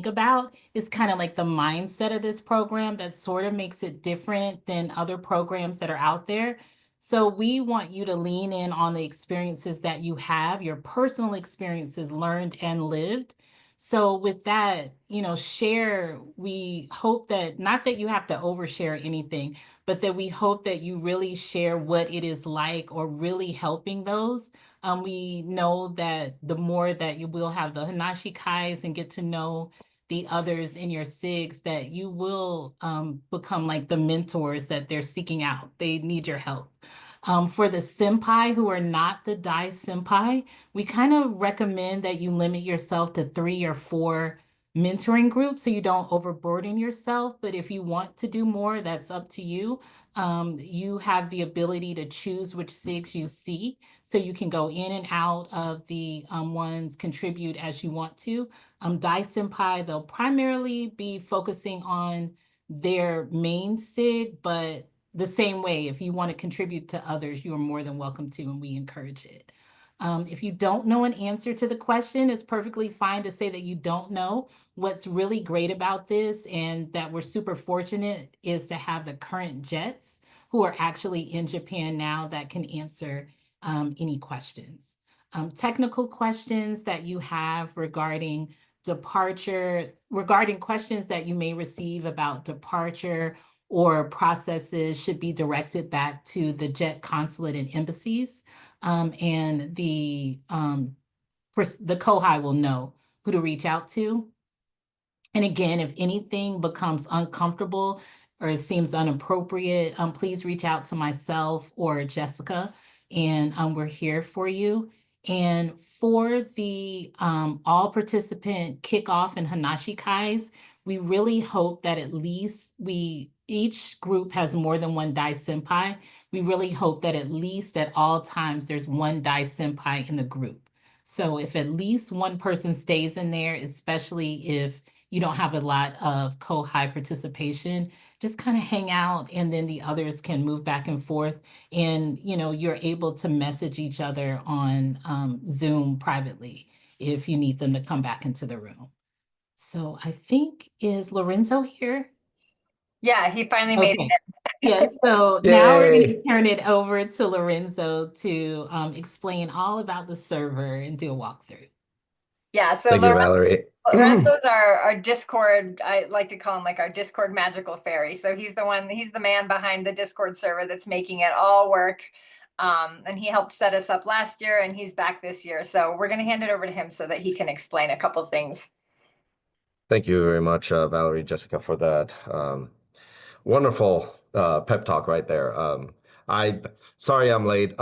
about is kind of like the mindset of this program that sort of makes it different than other programs that are out there. So we want you to lean in on the experiences that you have, your personal experiences learned and lived. So with that, share, we hope that not that you have to overshare anything, but that we hope that you really share what it is like or really helping those. We know that the more that you will have the Hanashi Kais and get to know the others in your SIGs, that you will become like the mentors that they're seeking out. They need your help. For the senpai who are not the Dai senpai, we kind of recommend that you limit yourself to 3 or 4 mentoring groups so you don't overburden yourself. But if you want to do more, that's up to you. You have the ability to choose which SIGs you see, so you can go in and out of the ones, contribute as you want to. Dai Senpai, they'll primarily be focusing on their main SIG, but the same way, if you want to contribute to others, you are more than welcome to, and we encourage it. If you don't know an answer to the question, it's perfectly fine to say that you don't know. What's really great about this, and that we're super fortunate, is to have the current Jets who are actually in Japan now that can answer any questions. Technical questions that you have regarding departure, regarding questions that you may receive about departure or processes, should be directed back to the JET consulate and embassies. And the COHI will know who to reach out to. And again, if anything becomes uncomfortable or it seems inappropriate, please reach out to myself or Jessica, and we're here for you. And for the all participant kickoff and Hanashi Kais, we really hope that at least each group has more than one Dai Senpai. We really hope that at least at all times there's one Dai Senpai in the group. So if at least one person stays in there, especially if you don't have a lot of co-high participation, just kind of hang out, and then the others can move back and forth, and you're able to message each other on Zoom privately if you need them to come back into the room. So I think, is Lorenzo here? Yeah, he finally made Okay. it. Yes, so now we're going to Yay! turn it over to Lorenzo to explain all about the server and do a walkthrough. Yeah, so Thank you, Valerie. Lorenzo's our Discord. I like to call him like our Discord magical fairy. So he's the man behind the Discord server that's making it all work. And he helped set us up last year, and he's back this year. So we're going to hand it over to him so that he can explain a couple things. Thank you very much, Valerie, Jessica, for that wonderful pep talk right there. Sorry I'm late,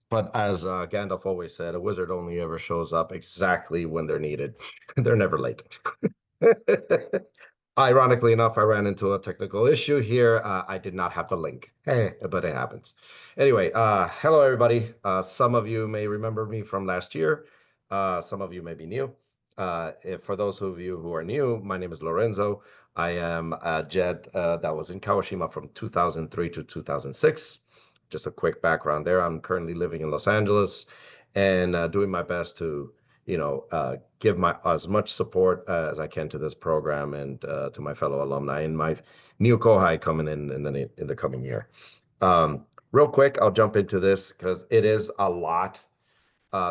but as Gandalf always said, a wizard only ever shows up exactly when they're needed. They're never late. Ironically enough, I ran into a technical issue here. I did not have the link, but it happens. Anyway, hello everybody. Some of you may remember me from last year. Some of you may be new. For those of you who are new, my name is Lorenzo. I am a Jet that was in Kawashima from 2003 to 2006. Just a quick background there. I'm currently living in Los Angeles and doing my best to give as much support as I can to this program and to my fellow alumni and my new Kohai coming in the coming year. Real quick, I'll jump into this because it is a lot.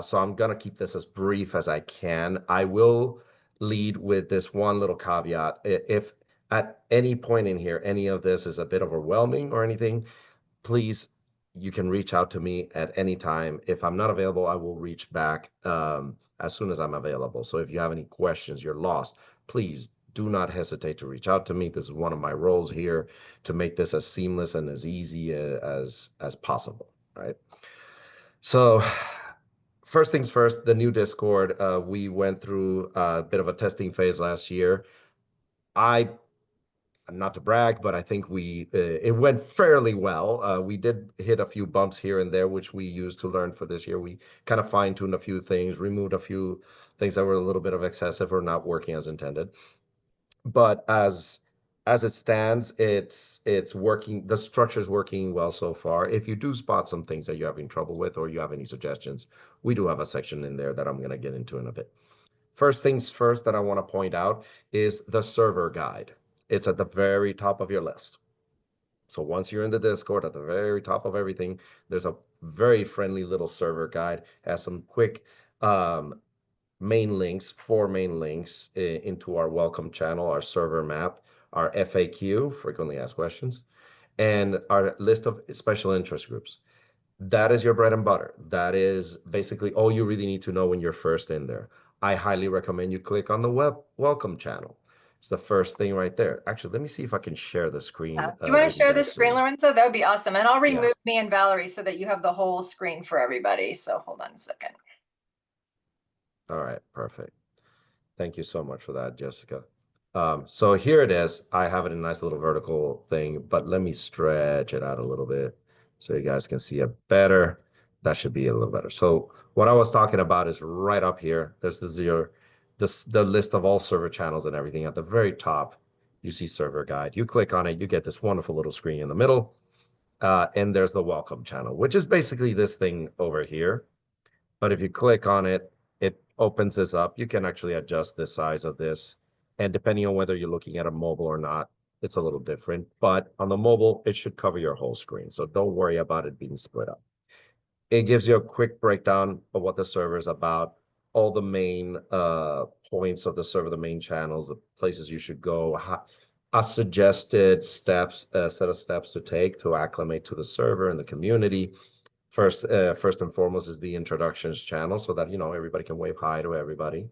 So I'm gonna keep this as brief as I can. I will lead with this one little caveat. If at any point in here, any of this is a bit overwhelming or anything, please, you can reach out to me at any time. If I'm not available, I will reach back as soon as I'm available. So if you have any questions, you're lost, please do not hesitate to reach out to me. This is one of my roles here, to make this as seamless and as easy as possible, right? So first things first, the new Discord. We went through a bit of a testing phase last year. Not to brag, but I think it went fairly well. We did hit a few bumps here and there, which we used to learn for this year. We kind of fine-tuned a few things, removed a few things that were a little bit of excessive or not working as intended. But as it stands, it's working. The structure's working well so far. If you do spot some things that you're having trouble with, or you have any suggestions, we do have a section in there that I'm going to get into in a bit. First things first that I want to point out is the server guide. It's at the very top of your list. So once you're in the Discord, at the very top of everything, there's a very friendly little server guide, has some quick main links, 4 main links into our welcome channel, our server map, our FAQ, frequently asked questions, and our list of special interest groups. That is your bread and butter. That is basically all you really need to know when you're first in there. I highly recommend you click on the welcome channel. It's the first thing right there. Actually, let me see if I can share the screen You want with to you share the guys screen, see. Lorenzo? That would be awesome. And I'll Yeah. remove me and Valerie so that you have the whole screen for everybody. So hold on a second. All right, perfect. Thank you so much for that, Jessica. So here it is. I have it in a nice little vertical thing, but let me stretch it out a little bit so you guys can see it better. That should be a little better. So what I was talking about is right up here. There's the list of all server channels and everything. At the very top, you see server guide. You click on it, you get this wonderful little screen in the middle. And there's the welcome channel, which is basically this thing over here. But if you click on it, it opens this up. You can actually adjust the size of this. And depending on whether you're looking at a mobile or not, it's a little different. But on the mobile, it should cover your whole screen. So don't worry about it being split up. It gives you a quick breakdown of what the server is about, all the main points of the server, the main channels, the places you should go, a suggested steps, set of steps to take to acclimate to the server and the community. First and foremost is the introductions channel so that, everybody can wave hi to everybody.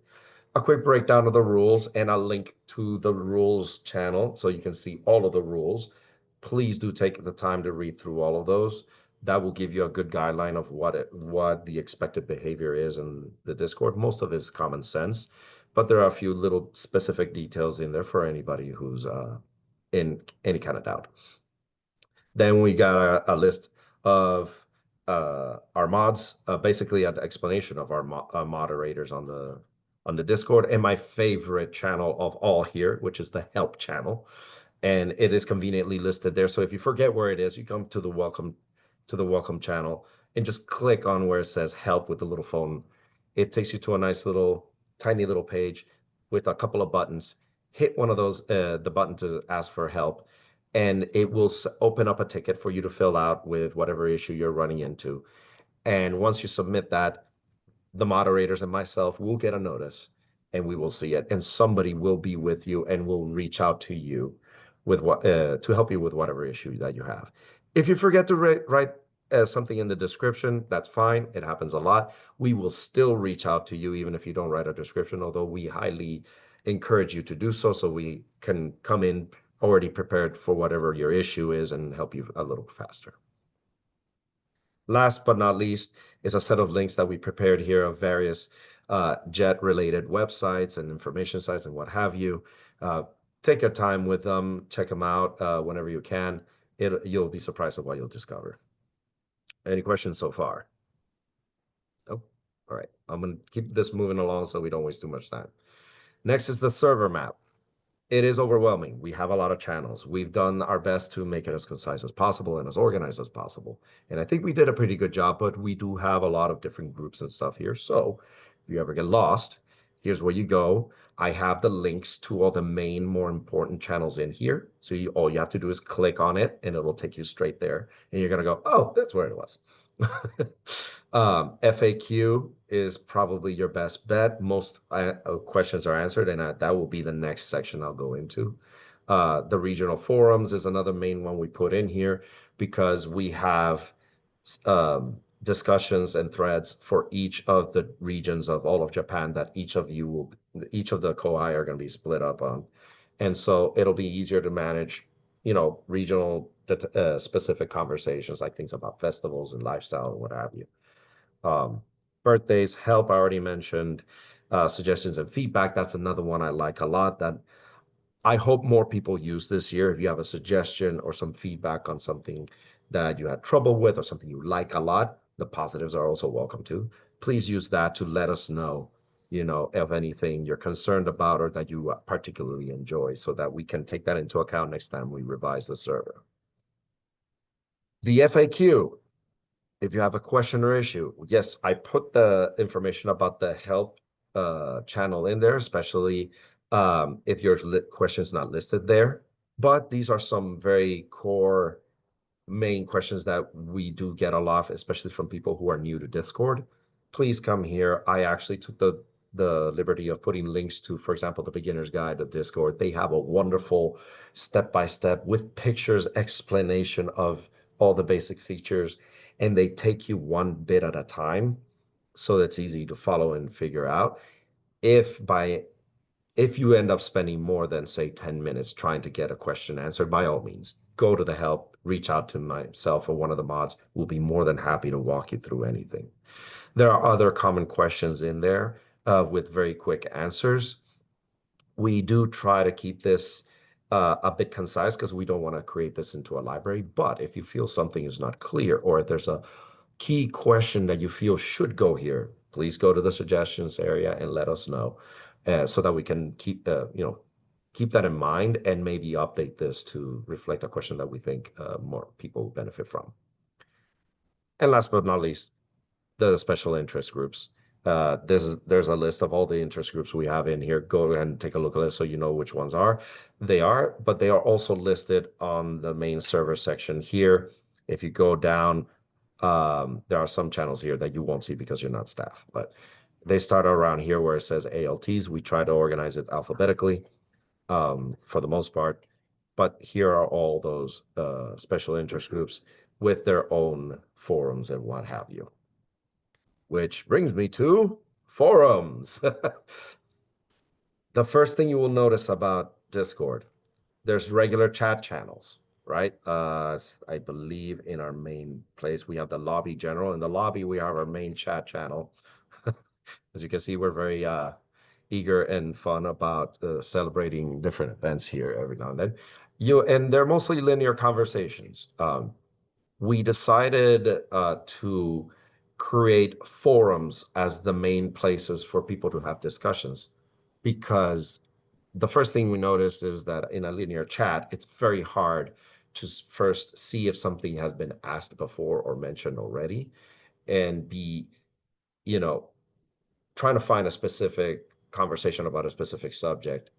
A quick breakdown of the rules and a link to the rules channel so you can see all of the rules. Please do take the time to read through all of those. That will give you a good guideline of what the expected behavior is in the Discord. Most of it is common sense, but there are a few little specific details in there for anybody who's in any kind of doubt. Then we got a list of our mods, basically an explanation of our moderators on the Discord, and my favorite channel of all here, which is the help channel. And it is conveniently listed there. So if you forget where it is, you come to the welcome channel and just click on where it says help with the little phone. It takes you to a nice little tiny little page with a couple of buttons. Hit one of those, the button to ask for help, and it will open up a ticket for you to fill out with whatever issue you're running into. And once you submit that, the moderators and myself will get a notice and we will see it, and somebody will be with you and will reach out to you with what to help you with whatever issue that you have. If you forget to write something in the description, that's fine. It happens a lot. We will still reach out to you even if you don't write a description, although we highly encourage you to do so we can come in already prepared for whatever your issue is and help you a little faster. Last but not least is a set of links that we prepared here of various JET-related websites and information sites and what have you. Take your time with them, check them out whenever you can. You'll be surprised at what you'll discover. Any questions so far? Oh, all right. I'm going to keep this moving along so we don't waste too much time. Next is the server map. It is overwhelming. We have a lot of channels. We've done our best to make it as concise as possible and as organized as possible. And I think we did a pretty good job, but we do have a lot of different groups and stuff here. So if you ever get lost, here's where you go. I have the links to all the main, more important channels in here. So all you have to do is click on it and it will take you straight there. And you're going to go, oh, that's where it was. FAQ is probably your best bet. Most questions are answered, and that will be the next section I'll go into. The regional forums is another main one we put in here because we have discussions and threads for each of the regions of all of Japan that each of the kohai are going to be split up on. And so it'll be easier to manage, regional specific conversations like things about festivals and lifestyle and what have you. Birthdays, help, I already mentioned. Suggestions and feedback, that's another one I like a lot that I hope more people use this year. If you have a suggestion or some feedback on something that you had trouble with or something you like a lot, the positives are also welcome too. Please use that to let us know, of anything you're concerned about or that you particularly enjoy so that we can take that into account next time we revise the server. The FAQ. If you have a question or issue, yes, I put the information about the help channel in there, especially if your question is not listed there. But these are some very core main questions that we do get a lot, especially from people who are new to Discord. Please come here. I actually took the liberty of putting links to, for example, the beginner's guide of Discord. They have a wonderful step-by-step with pictures explanation of all the basic features, and they take you one bit at a time, so it's easy to follow and figure out. If you end up spending more than, say, 10 minutes trying to get a question answered, by all means, go to the help, reach out to myself or one of the mods. We'll be more than happy to walk you through anything. There are other common questions in there with very quick answers. We do try to keep this a bit concise because we don't want to create this into a library. But if you feel something is not clear, or if there's a key question that you feel should go here, please go to the suggestions area and let us know, so that we can keep keep that in mind and maybe update this to reflect a question that we think more people benefit from. And last but not least, the special interest groups. There's a list of all the interest groups we have in here. Go ahead and take a look at this so you know which ones they are, but they are also listed on the main server section here. If you go down, there are some channels here that you won't see because you're not staff, but they start around here where it says ALTs. We try to organize it alphabetically for the most part, but here are all those special interest groups with their own forums and what have you. Which brings me to forums. The first thing you will notice about Discord, there's regular chat channels, right? I believe in our main place, we have the lobby general. In the lobby, we have our main chat channel. As you can see, we're very eager and fun about celebrating different events here every now and then. And they're mostly linear conversations. We decided to create forums as the main places for people to have discussions, because the first thing we noticed is that in a linear chat, it's very hard to first see if something has been asked before or mentioned already, and be, trying to find a specific conversation about a specific subject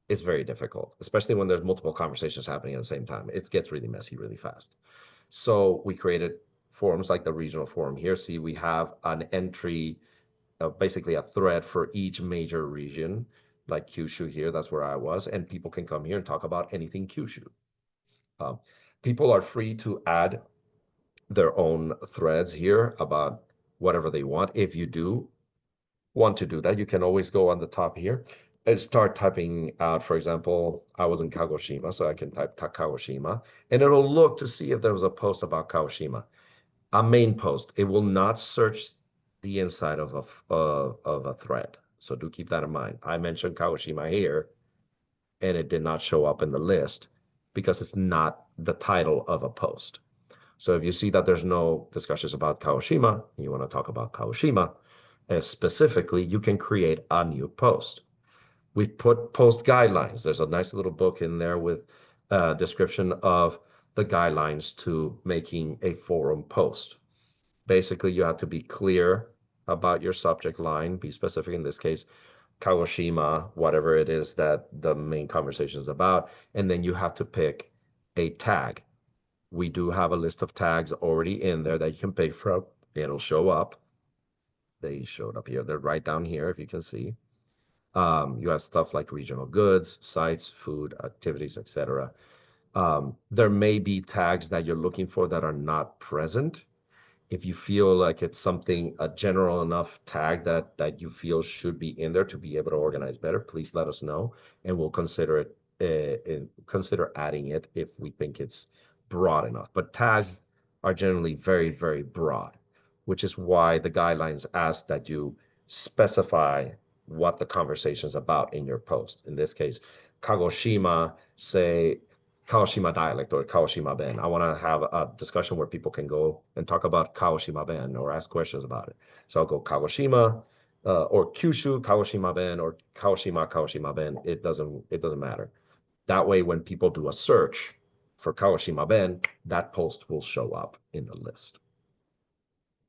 is very difficult, especially when there's multiple conversations happening at the same time. It gets really messy really fast. So we created forums like the regional forum here. See, we have an entry, basically a thread for each major region, like Kyushu here, that's where I was, and people can come here and talk about anything Kyushu. People are free to add their own threads here about whatever they want. If you do want to do that, you can always go on the top here and start typing out, for example, I was in Kagoshima, so I can type Kagoshima, and it'll look to see if there was a post about Kagoshima. A main post. It will not search the inside of a thread. So do keep that in mind. I mentioned Kagoshima here, and it did not show up in the list because it's not the title of a post. So if you see that there's no discussions about Kagoshima, and you want to talk about Kagoshima specifically, you can create a new post. We've put post guidelines. There's a nice little book in there with a description of the guidelines to making a forum post. Basically, you have to be clear about your subject line, be specific in this case, Kagoshima, whatever it is that the main conversation is about, and then you have to pick a tag. We do have a list of tags already in there that you can pick from. It'll show up. They showed up here. They're right down here, if you can see. You have stuff like regional goods, sites, food, activities, etc. There may be tags that you're looking for that are not present. If you feel like it's something, a general enough tag that you feel should be in there to be able to organize better, please let us know, and we'll consider consider adding it if we think it's broad enough. But tags are generally very, very broad, which is why the guidelines ask that you specify what the conversation is about in your post. In this case, Kagoshima, say Kagoshima dialect or Kagoshima Ben. I want to have a discussion where people can go and talk about Kagoshima Ben or ask questions about it. So I'll go Kagoshima or Kyushu Kagoshima Ben or Kagoshima Ben. It doesn't matter. That way, when people do a search for Kagoshima Ben, that post will show up in the list.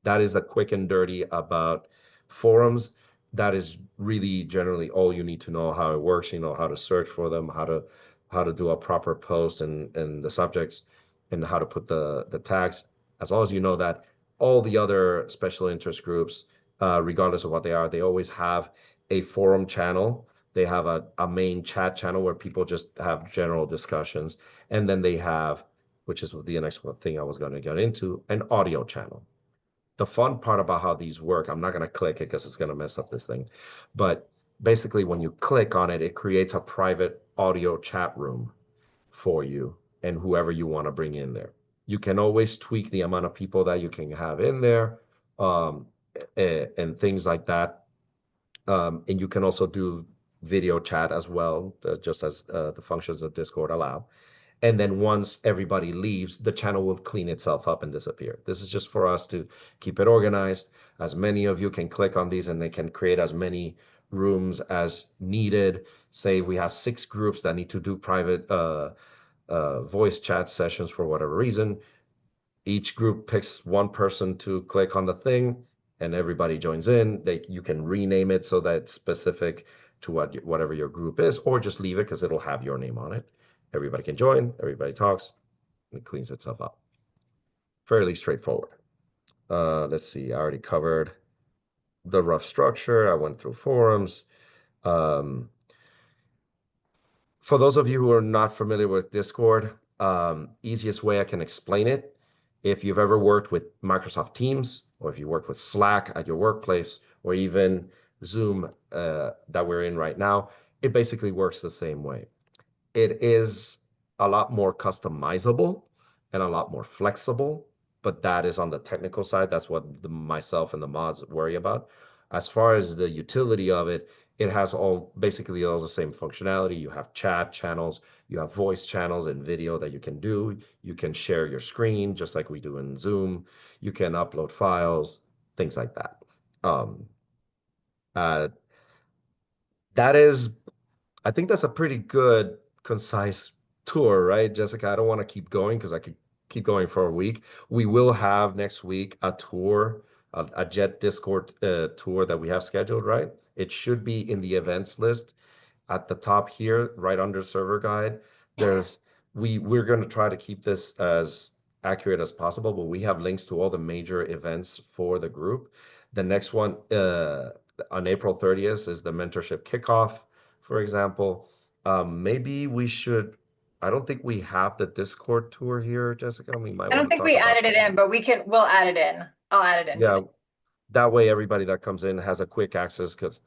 That is the quick and dirty about forums. that is really generally all you need to know how it works. You know how to search for them, how to do a proper post and the subjects, and how to put the tags. As long as you know that, all the other special interest groups, regardless of what they are, they always have a forum channel. They have a main chat channel where people just have general discussions, and then they have, which is the next thing I was going to get into, an audio channel. The fun part about how these work, I'm not going to click it because it's going to mess up this thing, but basically when you click on it, it creates a private audio chat room for you and whoever you want to bring in there. You can always tweak the amount of people that you can have in there, um, and things like that. And you can also do video chat as well, just as the functions of Discord allow. And then once everybody leaves, the channel will clean itself up and disappear. This is just for us to keep it organized. As many of you can click on these and they can create as many rooms as needed. Say we have 6 groups that need to do private voice chat sessions for whatever reason. Each group picks one person to click on the thing and everybody joins in. You can rename it so that it's specific to whatever your group is, or just leave it because it'll have your name on it. Everybody can join, everybody talks, and it cleans itself up. Fairly straightforward. Let's see, I already covered the rough structure. I went through forums. Um, for those of you who are not familiar with Discord, easiest way I can explain it, if you've ever worked with Microsoft Teams, or if you work with Slack at your workplace, or even Zoom that we're in right now, it basically works the same way. It is a lot more customizable and a lot more flexible, but that is on the technical side. That's what myself and the mods worry about. As far as the utility of it, it has basically all the same functionality. You have chat channels, you have voice channels and video that you can do. You can share your screen just like we do in Zoom. You can upload files, things like that. Um, uh, that is I think that's a pretty good, concise tour, right, Jessica? I don't want to keep going because I could keep going for a week. We will have next week a tour, a Jet Discord tour that we have scheduled, right? It should be in the events list at the top here, right under server guide. There's we're going to try to keep this as accurate as possible, but we have links to all the major events for the group. The next one on April 30th is the mentorship kickoff, for example. Maybe we should, I don't think we have the Discord tour here, Jessica. We might I want don't to think talk we about added it in, but we'll add it in. I'll add it into yeah, the. that way everybody that comes in has a quick access, because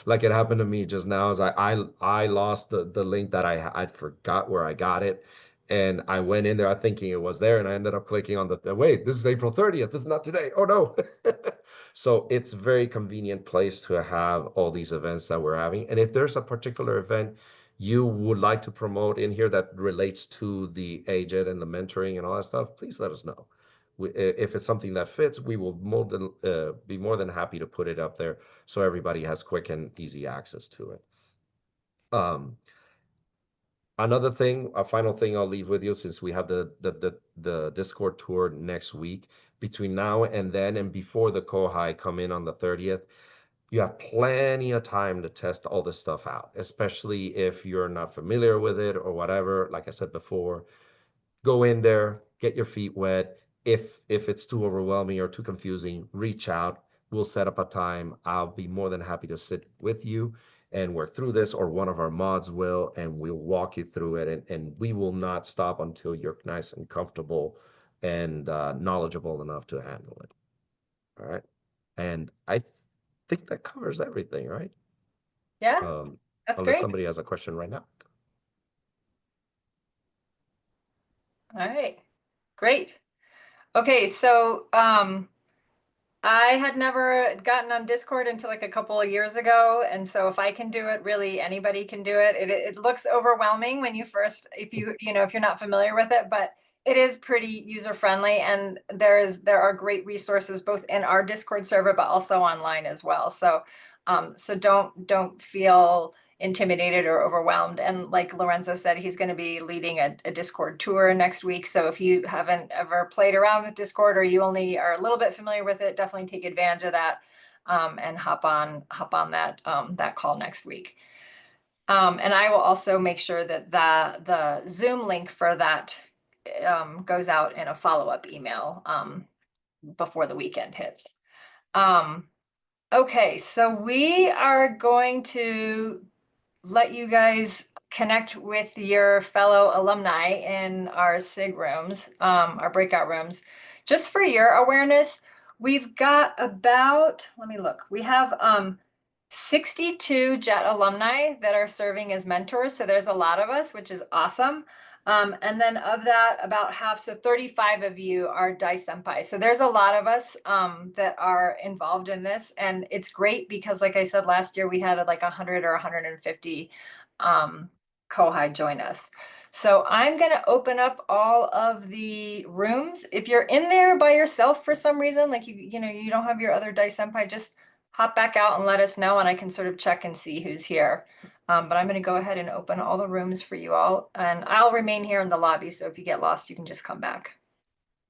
like it happened to me just now, is I lost the link that I forgot where I got it, and I went in there thinking it was there, and I ended up clicking on the wait, this is April 30th, this is not today, oh no. So it's a very convenient place to have all these events that we're having, and if there's a particular event you would like to promote in here that relates to the agent and the mentoring and all that stuff, please let us know. If it's something that fits, we will be more than happy to put it up there so everybody has quick and easy access to it. Another thing, a final thing I'll leave with you, since we have the Discord tour next week, between now and then and before the Kohai come in on the 30th, you have plenty of time to test all this stuff out, especially if you're not familiar with it or whatever. Like I said before, go in there, get your feet wet. If it's too overwhelming or too confusing, reach out. We'll set up a time. I'll be more than happy to sit with you and work through this, or one of our mods will, and we'll walk you through it. And we will not stop until you're nice and comfortable and knowledgeable enough to handle it. All right. And I think that covers everything, right? Yeah, that's Unless great. somebody has a question right now. All right, great. Okay, so I had never gotten on Discord until like a couple of years ago, and so if I can do it, really anybody can do it. It looks overwhelming when you first, if if you're not familiar with it, but it is pretty user friendly, and there are great resources both in our Discord server but also online as well. So so don't feel intimidated or overwhelmed. And like Lorenzo said, he's going to be leading a Discord tour next week. So if you haven't ever played around with Discord or you only are a little bit familiar with it, definitely take advantage of that. and hop on that call next week. And I will also make sure that the Zoom link for that goes out in a follow-up email before the weekend hits. Okay, so we are going to let you guys connect with your fellow alumni in our SIG rooms, our breakout rooms. Just for your awareness, we've got about, let me look, we have 62 JET alumni that are serving as mentors. So there's a lot of us, which is awesome. And then of that, about half, so 35 of you are Dai Senpai. So there's a lot of us that are involved in this. And it's great because, like I said, last year we had like 100 or 150 Kohai join us. So I'm going to open up all of the rooms. If you're in there by yourself for some reason, like you don't have your other Dai Senpai, just hop back out and let us know, and I can sort of check and see who's here. But I'm going to go ahead and open all the rooms for you all, and I'll remain here in the lobby. So if you get lost, you can just come back.